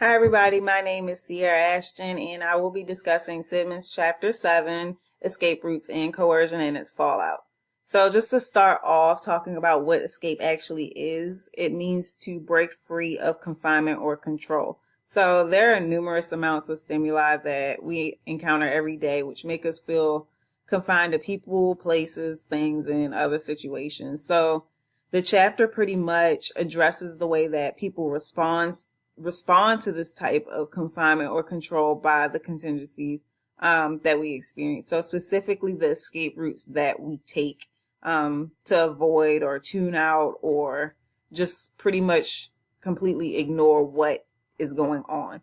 Hi, everybody. My name is Sierra Ashton, and I will be discussing Simmons Chapter 7 Escape Routes and Coercion and its Fallout. So, just to start off talking about what escape actually is, it means to break free of confinement or control. So, there are numerous amounts of stimuli that we encounter every day, which make us feel confined to people, places, things, and other situations. So, the chapter pretty much addresses the way that people respond to this type of confinement or control by the contingencies that we experience. So specifically the escape routes that we take to avoid or tune out or just pretty much completely ignore what is going on.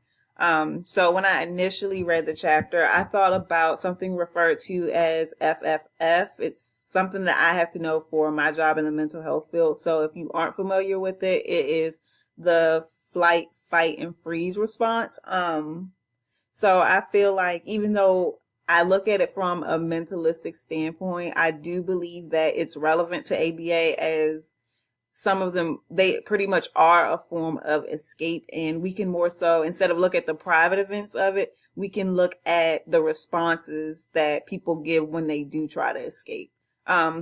So when I initially read the chapter, I thought about something referred to as FFF. It's something that I have to know for my job in the mental health field. So if you aren't familiar with it, it is the flight, fight, and freeze response. So I feel like even though I look at it from a mentalistic standpoint, I do believe that it's relevant to ABA as some of them, they pretty much are a form of escape. And we can more so, instead of look at the private events of it, we can look at the responses that people give when they do try to escape.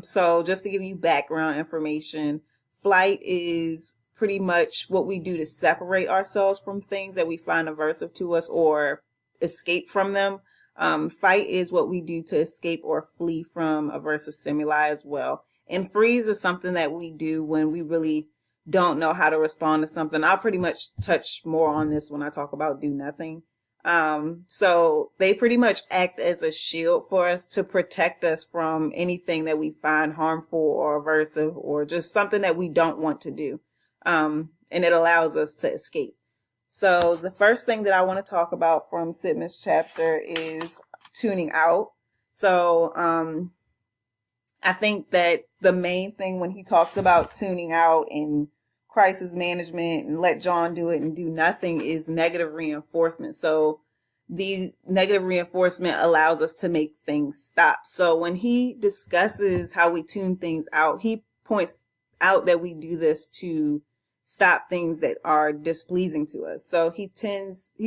So just to give you background information, flight is pretty much what we do to separate ourselves from things that we find aversive to us or escape from them. Fight is what we do to escape or flee from aversive stimuli as well. And freeze is something that we do when we really don't know how to respond to something. I'll pretty much touch more on this when I talk about do nothing. So they pretty much act as a shield for us to protect us from anything that we find harmful or aversive or just something that we don't want to do. And it allows us to escape. So the first thing that I want to talk about from Sidman's chapter is tuning out. So, I think that the main thing when he talks about tuning out and crisis management and let John do it and do nothing is negative reinforcement. So the negative reinforcement allows us to make things stop. So when he discusses how we tune things out, he points out that we do this to stop things that are displeasing to us. So he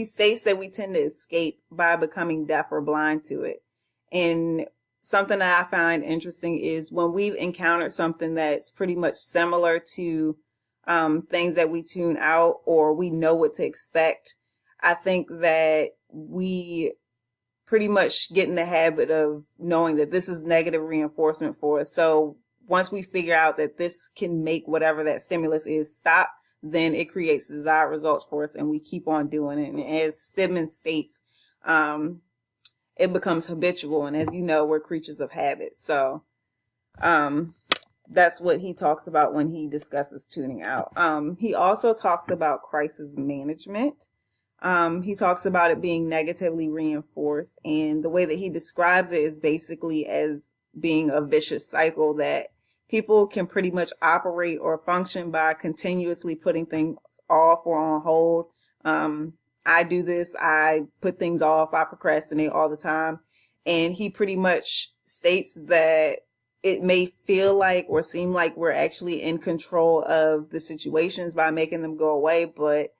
states that we tend to escape by becoming deaf or blind to it. And something that I find interesting is when we've encountered something that's pretty much similar to things that we tune out or we know what to expect, I think that we pretty much get in the habit of knowing that this is negative reinforcement for us. So once we figure out that this can make whatever that stimulus is stop, then it creates desired results for us and we keep on doing it. And as Stedman states, it becomes habitual. And as you know, we're creatures of habit. So that's what he talks about when he discusses tuning out. He also talks about crisis management. He talks about it being negatively reinforced. And the way that he describes it is basically as being a vicious cycle that people can pretty much operate or function by continuously putting things off or on hold. I do this, I put things off, I procrastinate all the time. And he pretty much states that it may feel like or seem like we're actually in control of the situations by making them go away, but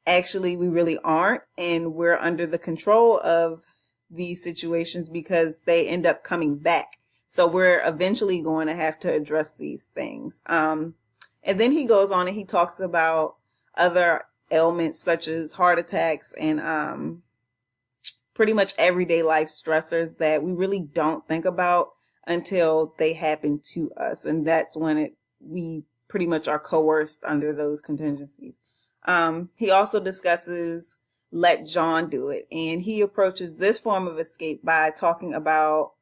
actually we really aren't. And we're under the control of these situations because they end up coming back. So we're eventually going to have to address these things. And then he goes on and he talks about other ailments such as heart attacks and pretty much everyday life stressors that we really don't think about until they happen to us. And that's when we pretty much are coerced under those contingencies. He also discusses let John do it. And he approaches this form of escape by talking about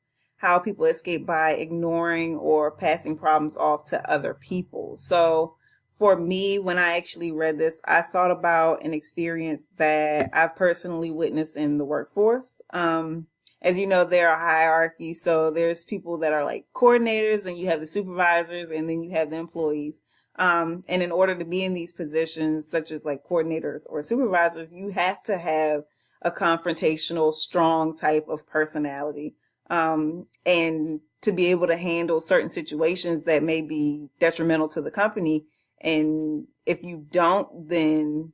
how people escape by ignoring or passing problems off to other people. So for me, when I actually read this, I thought about an experience that I've personally witnessed in the workforce. As you know, there are hierarchies. So there's people that are like coordinators and you have the supervisors and then you have the employees. And in order to be in these positions, such as like coordinators or supervisors, you have to have a confrontational, strong type of personality. And to be able to handle certain situations that may be detrimental to the company. And if you don't, then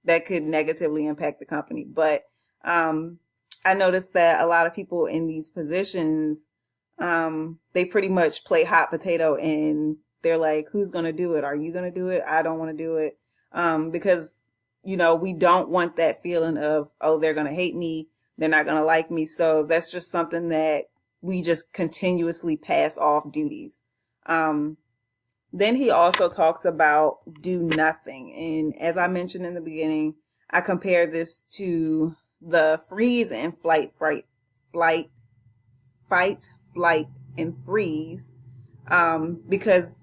that could negatively impact the company. But I noticed that a lot of people in these positions, they pretty much play hot potato, and they're like, who's going to do it? Are you going to do it? I don't want to do it. Because, we don't want that feeling of, oh, they're going to hate me. They're not going to like me. So that's just something that we just continuously pass off duties. Then he also talks about do nothing. And as I mentioned in the beginning, I compare this to the freeze and fight, flight, and freeze. Because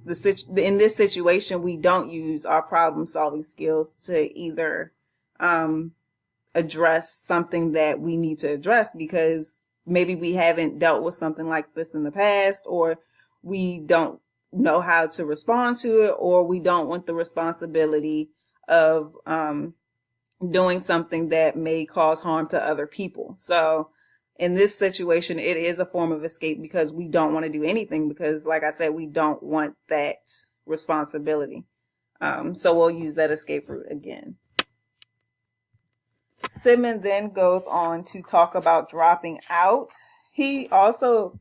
in this situation, we don't use our problem solving skills to either address something that we need to address, because maybe we haven't dealt with something like this in the past, or we don't know how to respond to it, or we don't want the responsibility of doing something that may cause harm to other people. So in this situation, it is a form of escape because we don't want to do anything, because like I said, we don't want that responsibility. So we'll use that escape route again. Sidman then goes on to talk about dropping out. He also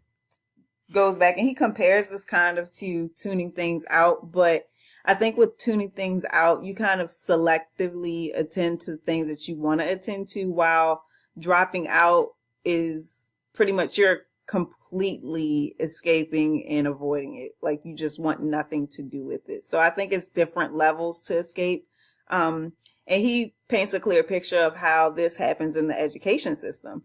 goes back and he compares this kind of to tuning things out, but I think with tuning things out, you kind of selectively attend to things that you want to attend to, while dropping out is pretty much you're completely escaping and avoiding it. Like you just want nothing to do with it. So I think it's different levels to escape. And he paints a clear picture of how this happens in the education system.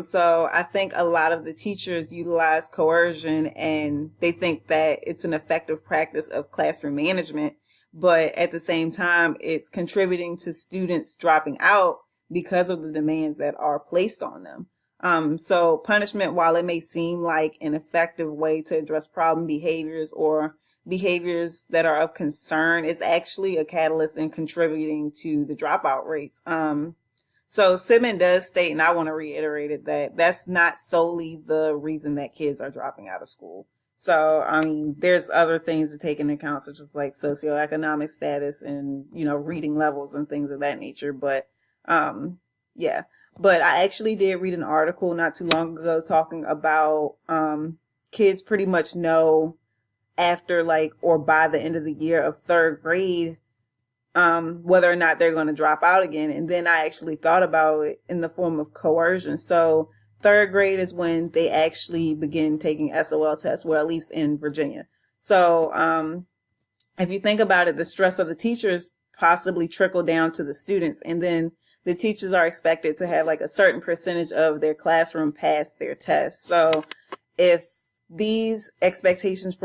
So I think a lot of the teachers utilize coercion, and they think that it's an effective practice of classroom management, but at the same time, it's contributing to students dropping out because of the demands that are placed on them. So punishment, while it may seem like an effective way to address problem behaviors or behaviors that are of concern, is actually a catalyst in contributing to the dropout rates. So Sidman does state, and I want to reiterate it, that that's not solely the reason that kids are dropping out of school. So, I mean, there's other things to take into account, such as like socioeconomic status and, reading levels and things of that nature. But, yeah. But I actually did read an article not too long ago talking about, kids pretty much know after or by the end of the year of third grade, whether or not they're going to drop out again. And then I actually thought about it in the form of coercion. So third grade is when they actually begin taking SOL tests, well, at least in Virginia. So if you think about it, the stress of the teachers possibly trickle down to the students. And then the teachers are expected to have a certain percentage of their classroom pass their tests. So if these expectations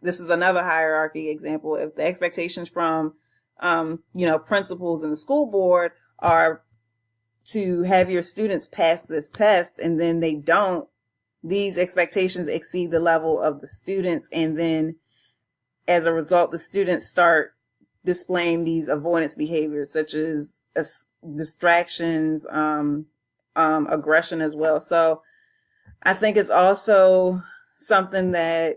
this is another hierarchy example, if the expectations from principals and the school board are to have your students pass this test, and then they don't, these expectations exceed the level of the students. And then as a result, the students start displaying these avoidance behaviors, such as distractions, aggression as well. So I think it's also something that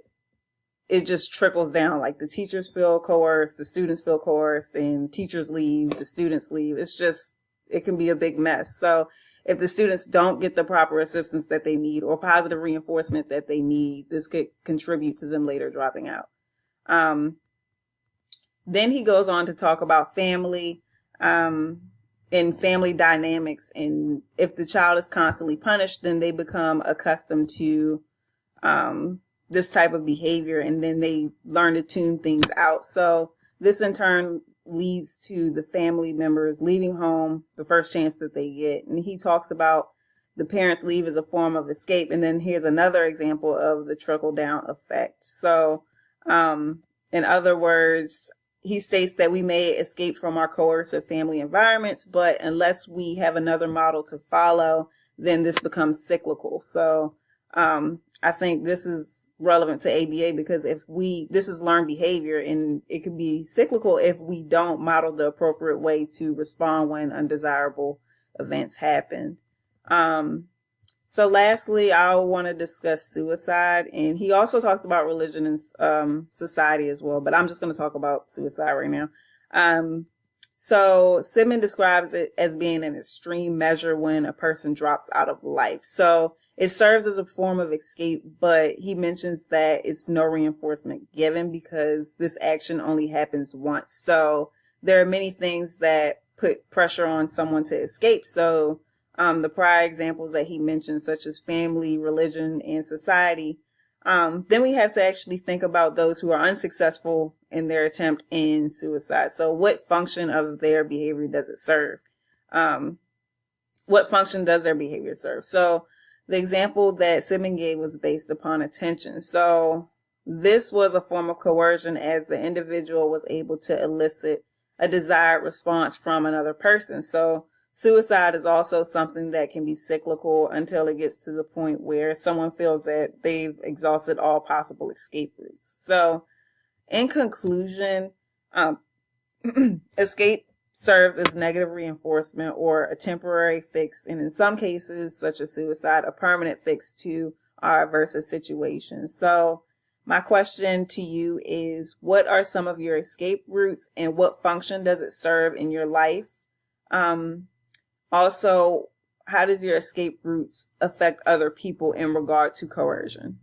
it just trickles down. Like the teachers feel coerced, the students feel coerced, and teachers leave, the students leave. It can be a big mess. So if the students don't get the proper assistance that they need or positive reinforcement that they need, this could contribute to them later dropping out. Then he goes on to talk about family, and family dynamics. And if the child is constantly punished, then they become accustomed to, this type of behavior, and then they learn to tune things out. So this in turn leads to the family members leaving home the first chance that they get. And he talks about the parents leave as a form of escape. And then here's another example of the trickle down effect. So, in other words, he states that we may escape from our coercive family environments, but unless we have another model to follow, then this becomes cyclical. So, I think this is relevant to ABA because this is learned behavior, and it could be cyclical if we don't model the appropriate way to respond when undesirable events happen. So lastly, I want to discuss suicide, and he also talks about religion and society as well, but I'm just going to talk about suicide right now. So Sidman describes it as being an extreme measure when a person drops out of life. So it serves as a form of escape, but he mentions that it's no reinforcement given because this action only happens once. So there are many things that put pressure on someone to escape. So the prior examples that he mentioned, such as family, religion, and society. Then we have to actually think about those who are unsuccessful in their attempt in suicide. So what function of their behavior does it serve? What function does their behavior serve? So the example that Sidman gave was based upon attention. So this was a form of coercion as the individual was able to elicit a desired response from another person. So suicide is also something that can be cyclical until it gets to the point where someone feels that they've exhausted all possible escape routes. So in conclusion, escape serves as negative reinforcement or a temporary fix, and in some cases, such as suicide, a permanent fix to our aversive situations. So my question to you is, what are some of your escape routes and what function does it serve in your life? Also, how does your escape routes affect other people in regard to coercion?